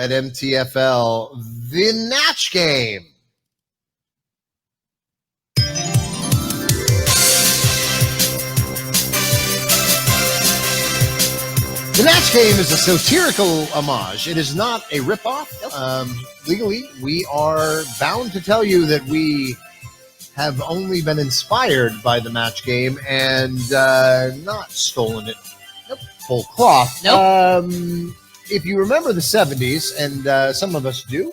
at MTFL, the Natch Game. The Natch Game is a satirical homage. It is not a ripoff. Legally, we are bound to tell you that we have only been inspired by the Natch Game and not stolen it full cloth. If you remember the 70s, and some of us do,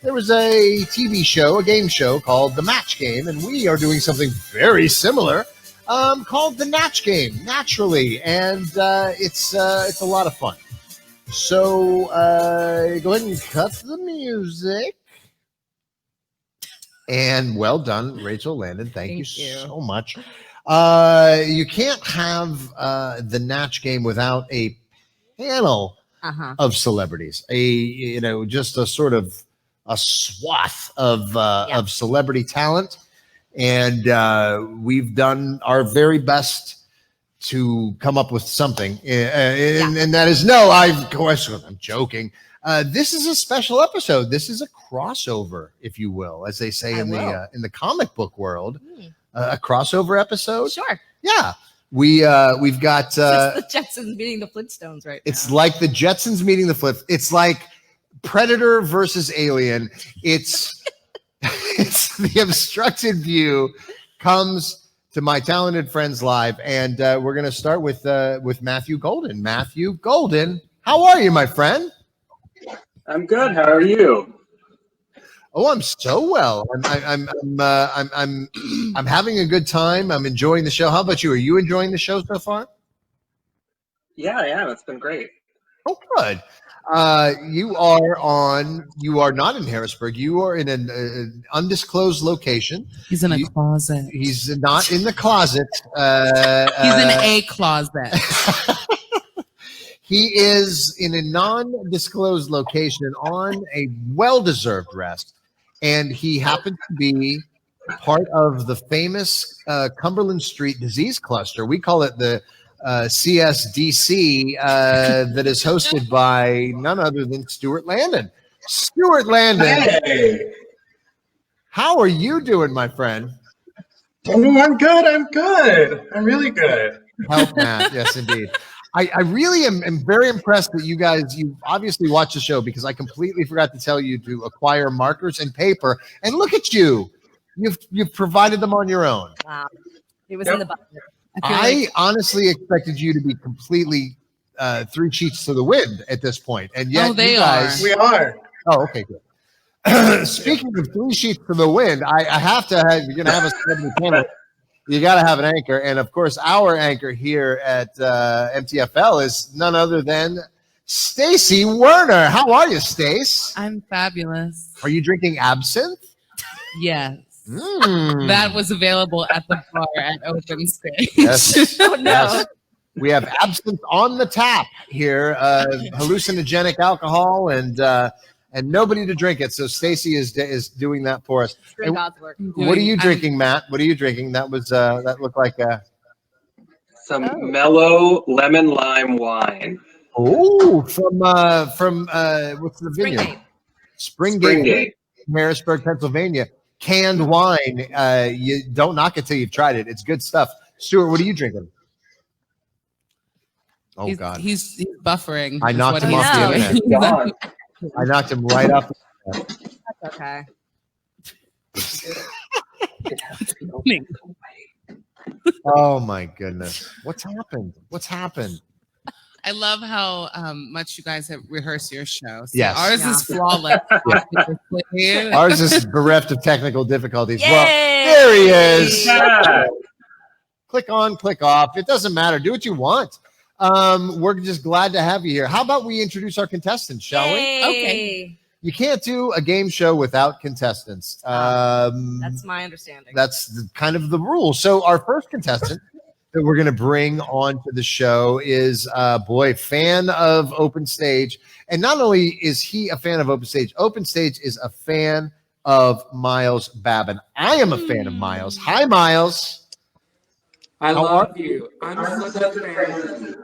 there was a TV show, a game show called The Natch Game, and we are doing something very similar called The Natch Game, naturally, and it's a lot of fun. So go ahead and cut the music. And well done, Rachel Landon. Thank you so much. You can't have the Natch Game without a panel of celebrities. Just a sort of a swath of celebrity talent, and we've done our very best to come up with something. And that is I'm joking. This is a special episode. This is a crossover, if you will, as they say in the comic book world. A crossover episode. Sure. Yeah. We've got it's the Jetsons meeting the Flintstones right now. It's like the Jetsons meeting the Flintstones. It's like Predator versus Alien. It's it's the obstructed view comes to My Talented Friends Live, and we're going to start with Matthew Golden. Matthew Golden, how are you, my friend? I'm good. How are you? Oh, I'm so well. I'm having a good time. I'm enjoying the show. How about you? Are you enjoying the show so far? Yeah, I am. It's been great. Oh, good. You are not in Harrisburg. You are in an undisclosed location. He's in a closet. He's not in the closet. He's in a closet. He is in a non-disclosed location on a well-deserved rest, and he happens to be part of the famous Cumberland Street Disease Cluster. We call it the CSDC, that is hosted by none other than Stuart Landon. Stuart Landon, hey. How are you doing, my friend? Oh, I'm good. I'm really good. Help, Matt. Yes, indeed. I really am very impressed that you obviously watch the show, because I completely forgot to tell you to acquire markers and paper. And look at you. You've provided them on your own. Wow. It was in the budget. I honestly expected you to be completely 3 sheets to the wind at this point. And yet they you guys, We are. Oh, okay, good. Speaking of 3 sheets to the wind, I have to have, you're going to have a celebrity panel. You got to have an anchor. And of course, our anchor here at MTFL is none other than Stacy Werner. How are you, Stace? I'm fabulous. Are you drinking absinthe? Yes. That was available at the bar at Open Stage. Yes. Oh, no. Yes. We have absinthe on the tap here, hallucinogenic alcohol, and nobody to drink it. So Stacy is doing that for us. Doing God's work. What are you drinking, Matt? What are you drinking? That was that looked like some mellow lemon lime wine. Oh, from what's the vineyard? Springgate, Harrisburg, Pennsylvania. Canned wine. You don't knock it till you've tried it. It's good stuff. Stuart, what are you drinking? Oh, God. He's buffering. I knocked him off the internet. I knocked him right off. That's okay. Oh, my goodness. What's happened? I love how much you guys have rehearsed your show. So yes. Ours is flawless. Ours is bereft of technical difficulties. Yay! Well, there he is. Yeah. Click on, click off. It doesn't matter. Do what you want. We're just glad to have you here. How about we introduce our contestants, shall we? Okay. You can't do a game show without contestants. That's my understanding. That's kind of the rule. So our first contestant that we're going to bring onto the show is fan of Open Stage. And not only is he a fan of Open Stage is a fan of Miles Babin. I am a fan of Miles. Hi, Miles. I love you. I'm such a fan.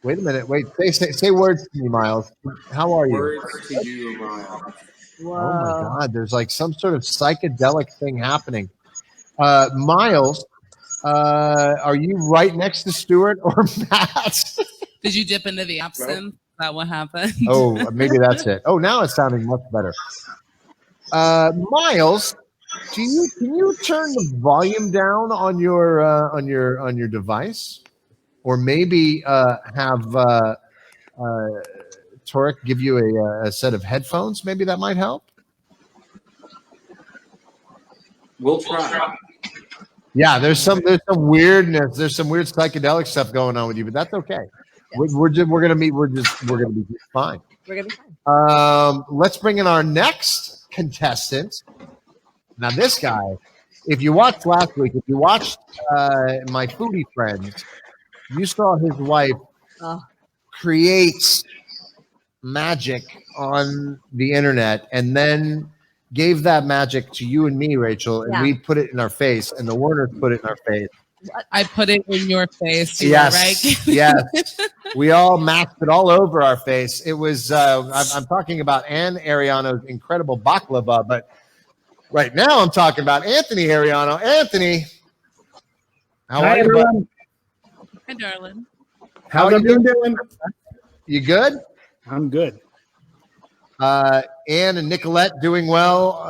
Wait a minute. Wait. Say words to me, Miles. How are you? Words to you, Miles. Whoa. Oh my God! There's like some sort of psychedelic thing happening. Miles, are you right next to Stuart or Matt? Did you dip into the absinthe? Is that what happened? Oh, maybe that's it. Oh, now it's sounding much better. Miles, can you turn the volume down on your device, or maybe have Torek give you a set of headphones? Maybe that might help. We'll try. Yeah, there's some weirdness. There's some weird psychedelic stuff going on with you, but that's okay. Yes. We're gonna be fine. We're gonna be fine. Let's bring in our next contestant. Now, this guy, if you watched last week, if you watched my foodie friends, you saw his wife create magic on the internet and then gave that magic to you and me, Rachel, and we put it in our face, and the Warners put it in our face. I put it in your face. Yes, right? Yes. We all masked it all over our face. It was, I'm talking about Ann Ariano's incredible baklava, but right now I'm talking about Anthony Ariano. Anthony, how are you, everyone? Hi, darling. How are you doing? You good? I'm good. Ann and Nicolette doing well.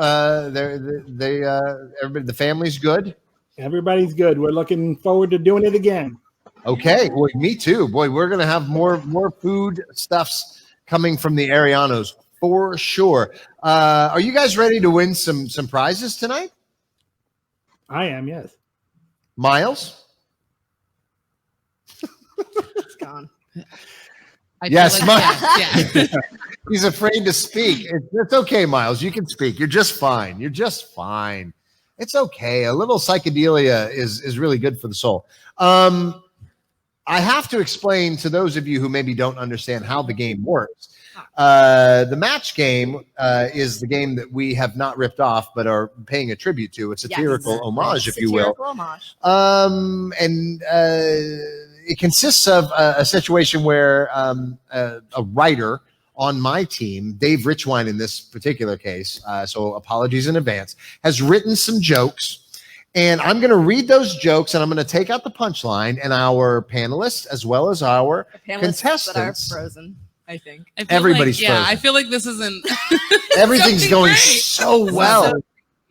Everybody, the family's good. Everybody's good. We're looking forward to doing it again. Okay, well, me too. Boy, we're gonna have more food stuffs coming from the Arianos for sure. Are you guys ready to win some prizes tonight? I am, yes. Miles? It's gone. Yes, Miles. Yeah. He's afraid to speak. It's okay, Miles. You can speak. You're just fine. You're just fine. It's okay. A little psychedelia is really good for the soul. I have to explain to those of you who maybe don't understand how the game works. The match game is the game that we have not ripped off, but are paying a tribute to. A satirical homage, if you will. Homage. And it consists of a situation where a writer on my team, Dave Richwine in this particular case, so apologies in advance, has written some jokes. And I'm going to read those jokes, and I'm going to take out the punchline, and our panelists, as well as our contestants, that are frozen, I think. Everybody's frozen. Yeah, I feel like this isn't. Everything's going great. so well.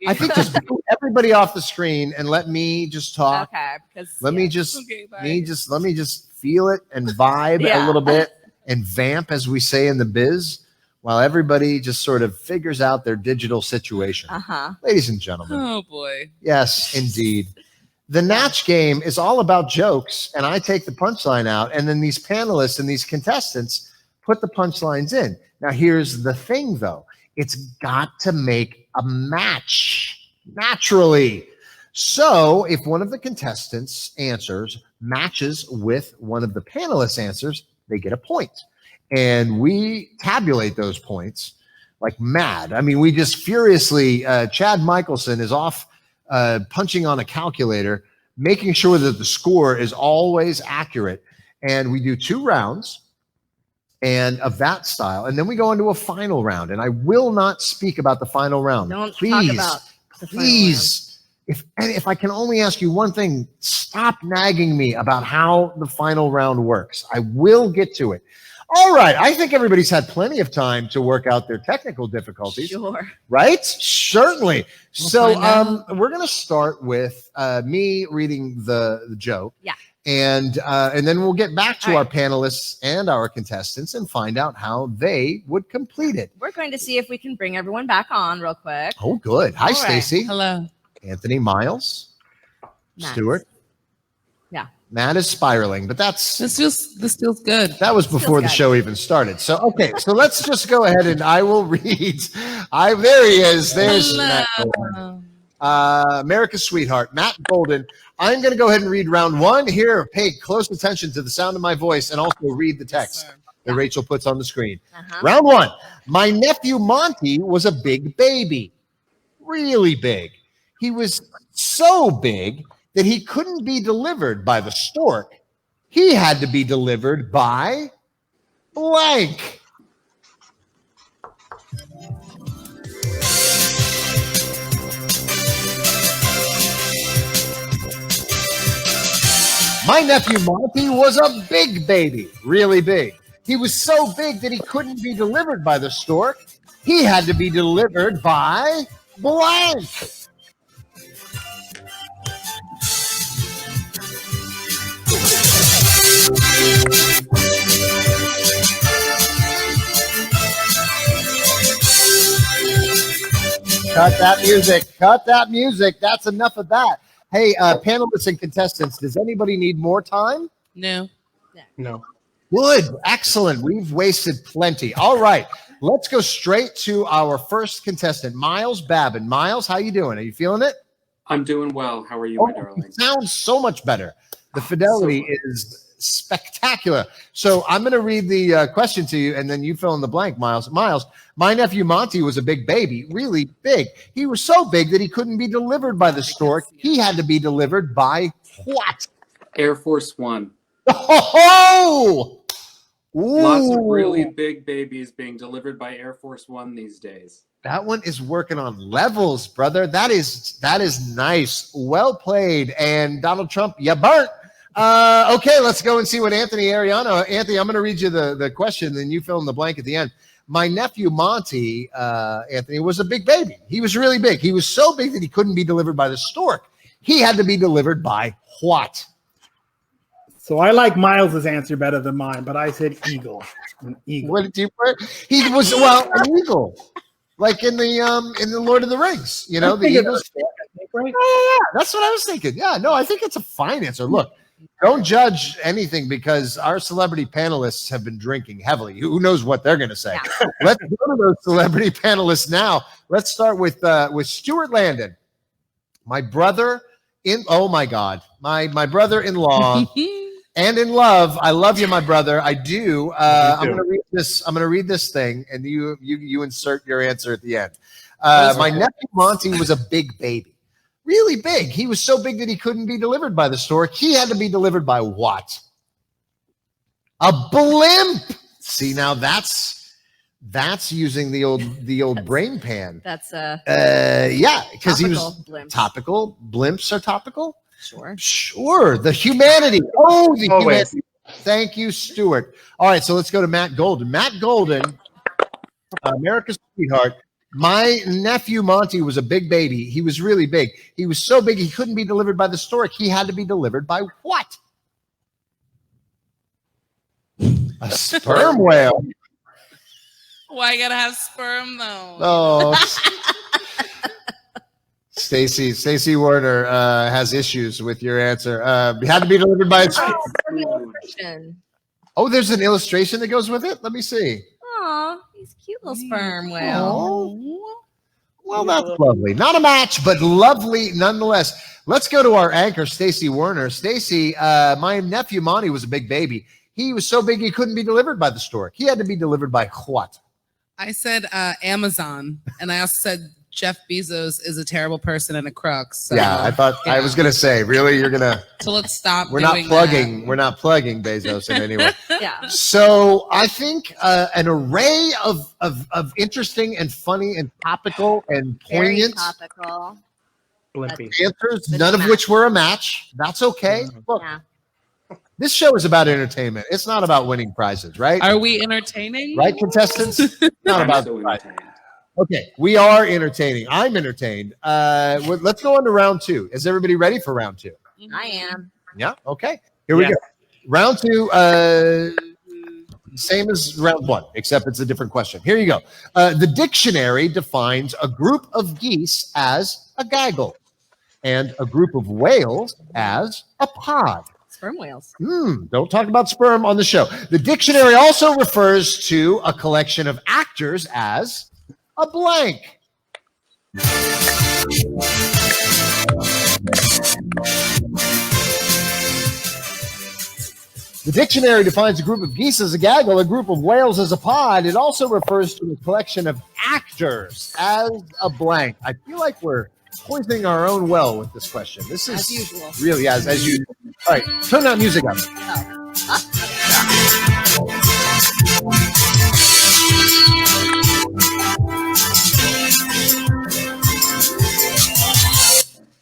I think just move everybody off the screen and let me just talk. Okay, because let me just feel it and vibe a little bit and vamp, as we say in the biz, while everybody just sort of figures out their digital situation. Ladies and gentlemen. Oh, boy. Yes, indeed. The Natch Game is all about jokes, and I take the punchline out, and then these panelists and these contestants put the punchlines in. Now, here's the thing, though. It's got to make a match naturally. So if one of the contestants' answers matches with one of the panelists' answers, they get a point. And we tabulate those points like mad. I mean, we just furiously, Chad Michelson is off punching on a calculator, making sure that the score is always accurate. And we do 2 rounds and of that style. And then we go into a final round. And I will not speak about the final round. Don't please, talk about the final please. If I can only ask you one thing, stop nagging me about how the final round works. I will get to it. All right. I think everybody's had plenty of time to work out their technical difficulties. Sure. Right? Certainly. So we're going to start with me reading the joke. Yeah. And then we'll get back to our panelists and our contestants and find out how they would complete it. We're going to see if we can bring everyone back on real quick. Oh, good. Hi, Stacy. Hello. Anthony, Miles, Matt. Stuart. Yeah. Matt is spiraling, but this feels good. That was before the show even started. So, okay. So let's just go ahead and I will read. There he is. There's Matt Golden. America's sweetheart, Matt Golden. I'm going to go ahead and read round 1 here. Pay close attention to the sound of my voice and also read the text that Rachel puts on the screen. Round 1. My nephew Monty was a big baby, really big. He was so big that he couldn't be delivered by the stork He had to be delivered by blank. My nephew Monty was a big baby, really big. He was so big that he couldn't be delivered by the stork. He had to be delivered by blank. Cut that music. Cut that music. That's enough of that. Hey, panelists and contestants, does anybody need more time? No. No. Good. Excellent. We've wasted plenty. All right. Let's go straight to our first contestant, Miles Babin. Miles, how you doing? Are you feeling it? I'm doing well. How are you, my You darling? sound so much better. The fidelity is spectacular. So I'm going to read the question to you, and then you fill in the blank, Miles. Miles, my nephew Monty was a big baby, really big. He was so big that he couldn't be delivered by the stork. He had to be delivered by what? Air Force One. Oh! Lots of Ooh. really big babies being delivered by Air Force One these days. That one is working on levels, brother. That is nice. Well played. And Donald Trump, you burnt. Okay, let's go and see what Anthony Ariano. Anthony, I'm going to read you the question, then you fill in the blank at the end. My nephew Monty, Anthony, was a big baby. He was really big. He was so big that he couldn't be delivered by the stork. He had to be delivered by what? So I like Miles's answer better than mine, but I said eagle. An eagle. What did you put? He was an eagle, like in the Lord of the Rings. You know, the eagles. Right? Yeah, that's what I was thinking. Yeah, no, I think it's a fine answer. Look, don't judge anything because our celebrity panelists have been drinking heavily. Who knows what they're going to say? Yeah. Let's go to those celebrity panelists now. Let's start with Stuart Landon, my brother in. Oh my God, my brother-in-law. And in love, I love you, my brother. I do. I'm going to read this. I'm going to read this thing, and you insert your answer at the end. My nephew Monty was a big baby, really big. He was so big that he couldn't be delivered by the stork. He had to be delivered by what? A blimp. See, now that's using the old brain pan. That's Yeah, because he was blimps. topical. Blimps are topical. Sure. The humanity. Oh, the Always. humanity. Thank you, Stuart. All right, so let's go to Matt Golden. Matt Golden, America's sweetheart. My nephew Monty was a big baby. He was really big. He was so big he couldn't be delivered by the stork. He had to be delivered by what? A sperm whale. Why you gotta have sperm though? Oh. Stacy Warner has issues with your answer. Had to be delivered by its. Oh, there's an illustration that goes with it. Let me see. Aw, he's a cute little sperm whale. Oh, well, that's lovely. Not a match, but lovely nonetheless. Let's go to our anchor, Stacy Warner. Stacy, my nephew Monty was a big baby. He was so big he couldn't be delivered by the stork. He had to be delivered by what? I said Amazon, and I also said Jeff Bezos is a terrible person and a crook. So, Yeah, I thought I was gonna say, really, you're gonna. So let's stop. We're not doing plugging. that. We're not plugging Bezos in any way. Yeah. So I think an array of interesting and funny and topical and Very poignant topical. Blimpy. answers, Good none of match. which were a match. That's okay. Look, Yeah. this show is about entertainment. It's not about winning prizes, right? Are we entertaining? Right, contestants? Not I'm about so the prize. entertained. Okay, we are entertaining. I'm entertained. Let's go on to round two. Is everybody ready for round two? I am. Yeah. Okay. Here we Yes. go. Round two. Same as round one, except it's a different question. Here you go. The dictionary defines a group of geese as a gaggle, and a group of whales as a pod. Sperm whales. Don't talk about sperm on the show. The dictionary also refers to a collection of actors as a blank. The dictionary defines a group of geese as a gaggle, a group of whales as a pod. It also refers to a collection of actors as a blank. I feel like we're poisoning our own well with this question. This is As usual. really as usual. All right, turn that music up. Oh.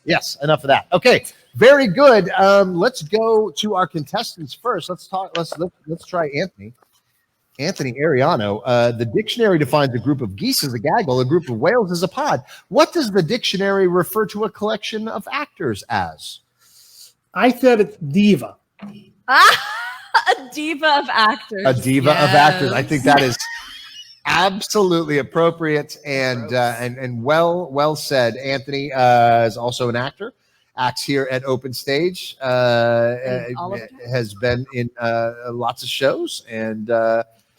Yes, enough of that. Okay, very good. Let's go to our contestants first. Let's try Anthony. Anthony Ariano. The dictionary defines a group of geese as a gaggle, a group of whales as a pod. What does the dictionary refer to a collection of actors as? I said it's diva. A diva of actors. A diva of actors. I think that is absolutely appropriate and well said. Anthony is also an actor. Acts here at Open Stage. Has been in lots of shows and.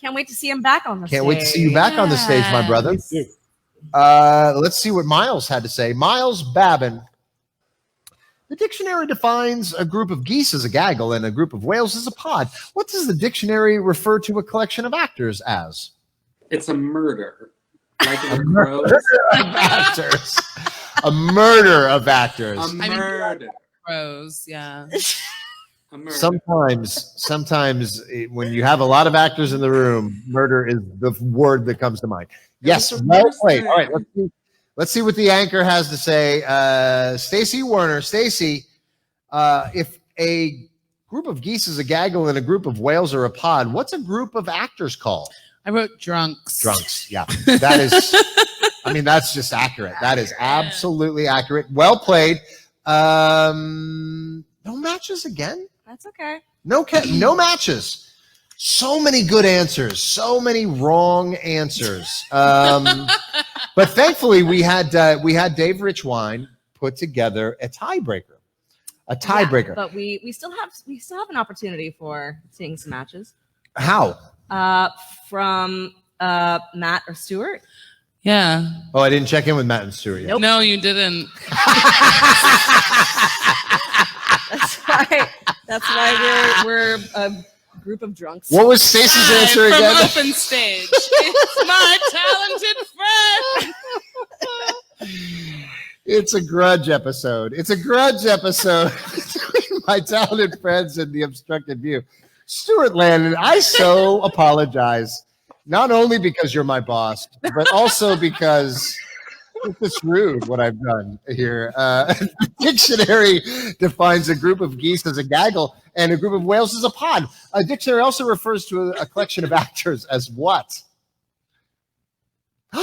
Can't wait to see him back on the stage. Can't wait to see you back on the stage, my brother. Let's see what Miles had to say. Miles Babin. The dictionary defines a group of geese as a gaggle and a group of whales as a pod. What does the dictionary refer to a collection of actors as? It's a murder. Like A murder of actors. A murder of actors. A murder. Crows, yeah. A murder. Sometimes when you have a lot of actors in the room, murder is the word that comes to mind. Yes, well played. All right, let's see what the anchor has to say. Stacy Werner. Stacy, if a group of geese is a gaggle and a group of whales are a pod, what's a group of actors called? I wrote drunks. Drunks, yeah. That is, I mean, that's just accurate. That is absolutely accurate. Well played. No matches again? That's okay. No matches. So many good answers. So many wrong answers. But thankfully, we had Dave Richwine put together a tiebreaker. Yeah, but we still have an opportunity for seeing some matches. How? From Matt or Stuart. Yeah. Oh, I didn't check in with Matt and Stuart yet. Nope. No, you didn't. That's why we're a group of drunks. What was Stacey's answer From again? Open Stage. It's my talented friend. It's a grudge episode. It's a grudge episode between my talented friends and the obstructed view. Stuart Landon, I so apologize. Not only because you're my boss, but also because it's rude what I've done here. Dictionary defines a group of geese as a gaggle and a group of whales as a pod. A dictionary also refers to a collection of actors as what? He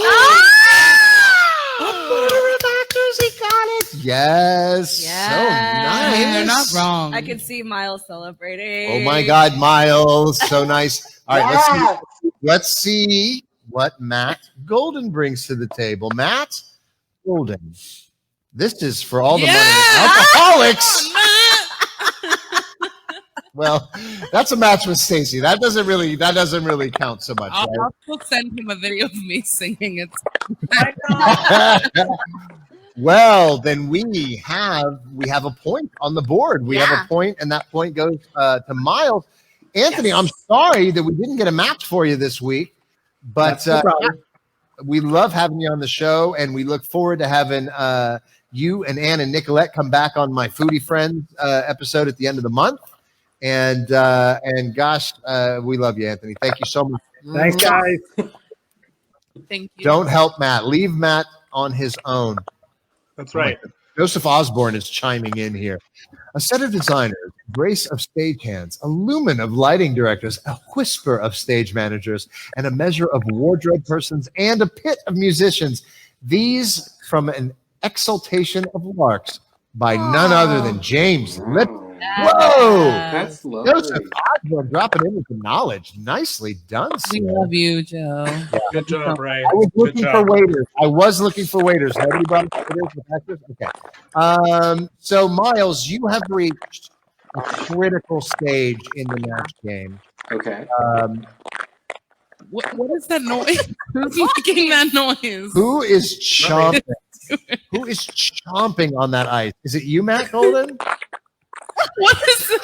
got it. Yes. Yes. So nice. They're not wrong. I can see Miles celebrating. Oh my God, Miles. So nice. All right, let's see what Matt Golden brings to the table. Matt Golden. This is for all the money. Alcoholics. Well, that's a match with Stacy. That doesn't really count so much. I'll Right? also send him a video of me singing it. Well, then we have a point on the board. We have a point, and that point goes to Miles. Anthony, I'm sorry that we didn't get a match for you this week, but we love having you on the show, and we look forward to having you and Ann and Nicolette come back on my Foodie Friends episode at the end of the month. And gosh, we love you, Anthony. Thank you so much. Thanks, guys. Thank you. Don't help Matt. Leave Matt on his own. That's right. Joseph Osborne is chiming in here. A set of designers, a brace of stagehands, a lumen of lighting directors, a whisper of stage managers, and a measure of wardrobe persons, and a pit of musicians. These from an exaltation of larks by none other than James Lipton. Whoa! That's lovely. Joseph Osborne dropping in with the knowledge. Nicely done, We sir. love you, Joe. Good job, Ray. I was Good looking for job. waiters. Nobody brought waiters with actors? Okay. So, Miles, you have reached a critical stage in the Natch Game. Okay. What is that noise? Who's making that noise? Who is chomping? Who is chomping on that ice? Is it you, Matt Golden? What is this?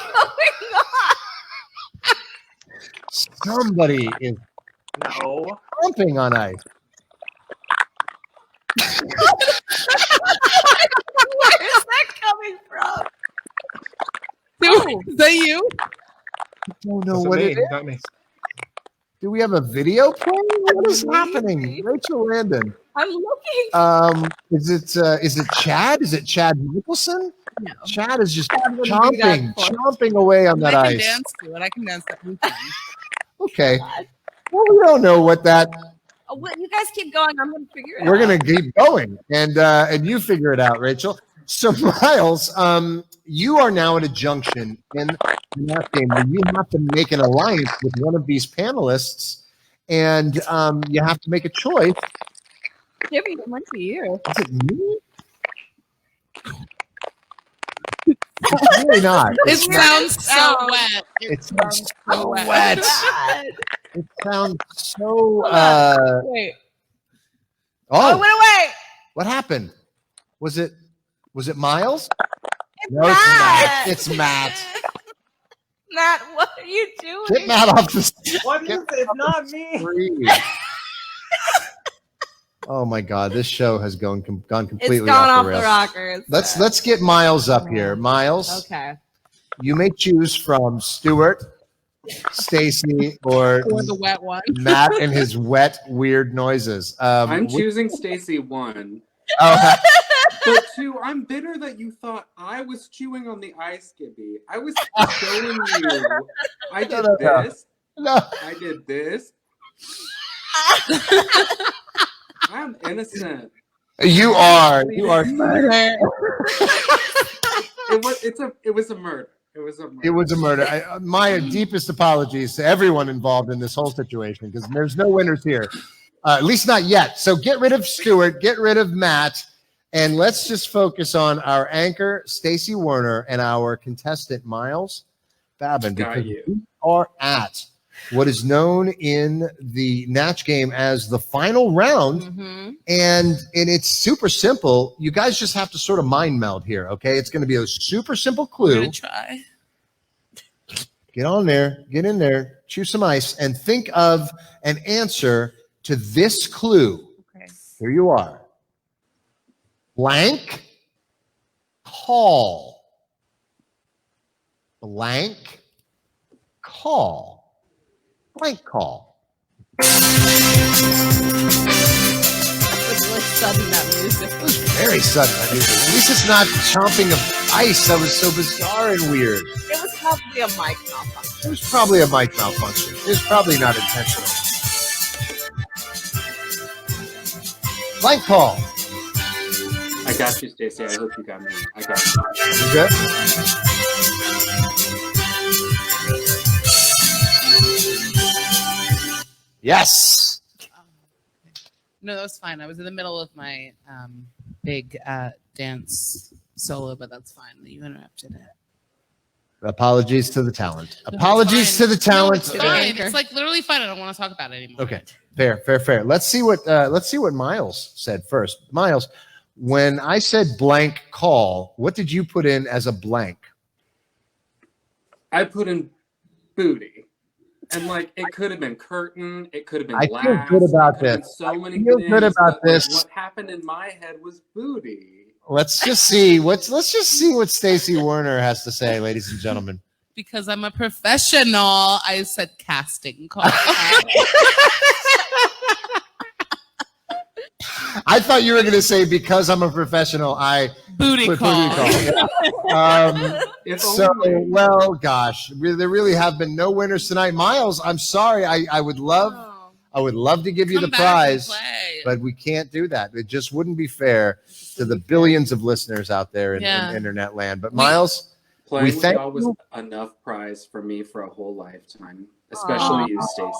Somebody is No. chomping on ice. Where is that coming from? Is that you? don't know Doesn't what it mean is. that means- Do we have a video playing? What is happening? Rachel Landon. I'm looking. Is it Chad? Is it Chad Nicholson? No. Chad is just Chad wouldn't do that for us. chomping away on that I can ice. dance to it. I can dance to anything. Okay. Well, we don't know what that. Oh, well, you guys keep going. I'm going to figure it out. We're gonna keep going, and you figure it out, Rachel. So Miles, you are now at a junction in that game where you have to make an alliance with one of these panelists, and you have to make a choice. Jimmy, it went to you. Is it me? It's really not. It It's not. sounds so wet. It sounds so wet. wet. God. It sounds so. Wait. Oh, it went away. what happened? Was it Miles? It's No, it's Matt. Matt. It's Matt. Matt, what are you doing? Get Matt off the What is it? It's not me. screen. Oh my God, this show has gone completely It's gone off the the rails. rockers. Let's get Miles up here. Miles, Okay. you may choose from Stuart, Stacy, or Or the wet one. Matt and his wet, weird noises. I'm choosing Stacy 1. Oh, But 2, I'm bitter that you thought I was chewing on the ice, Gibby. I was showing you. I did No. this. no. I did this. I'm innocent. You are. It was a murder. It was a murder. It was a murder. My deepest apologies to everyone involved in this whole situation because there's no winners here, at least not yet. So get rid of Stuart, get rid of Matt, and let's just focus on our anchor, Stacy Werner, and our contestant, Miles Babin, Got because you. we are at what is known in the Natch game as the final round. Mm-hmm. And it's super simple. You guys just have to sort of mind meld here, okay? It's going to be a super simple I'm clue. gonna try. Get on there, get in there, chew some ice, and think of an answer to this clue. Okay. Here you are. Blank call. Blank call. Blank call. It's really sudden, that music. It was very sudden. At least it's not chomping of ice. That was so bizarre and weird. It was probably a mic malfunction. It was probably a mic malfunction. It was probably not intentional. Blank call. I got you, Stacey. I hope you got me. I got you. You good? Yes. No, that was fine. I was in the middle of my big dance solo, but that's fine. You interrupted it. Apologies to the talent. No, Apologies it's to fine. the talent. No, it's fine. It's like literally fine. I don't want to talk about it anymore. Okay. Fair. Let's see what Miles said first. Miles, when I said blank call, what did you put in as a blank? I put in booty. And like it could have been curtain, it could have been I glass. feel good about it could have been this. So many I feel things, good about but, like, this. what happened in my head was booty. Let's just see what Stacy Werner has to say, ladies and gentlemen. Because I'm a professional, I said casting call. I thought you were going to say because I'm a professional, I Booty put call. Yeah. If So, only. well, gosh, there really have been no winners tonight. Miles, I'm sorry. I would love to give you Come the back and prize, play. but we can't do that. It just wouldn't be fair to the billions of listeners out there in internet land. But Miles, Playing with thank y'all was enough prize for me for a whole lifetime, especially you, Stacey.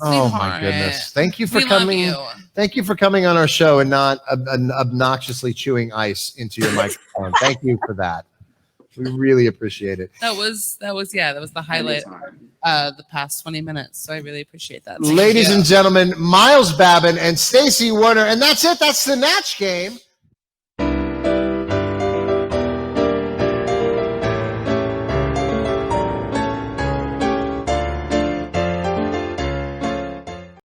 oh my goodness. Thank you for We coming. love you. Thank you for coming on our show and not obnoxiously chewing ice into your microphone. Thank you for that. We really appreciate it. That was the highlight Anytime. the past 20 minutes. So I really appreciate that. Thank Ladies you. and gentlemen, Miles Babin and Stacy Werner. And that's it. That's the Natch game.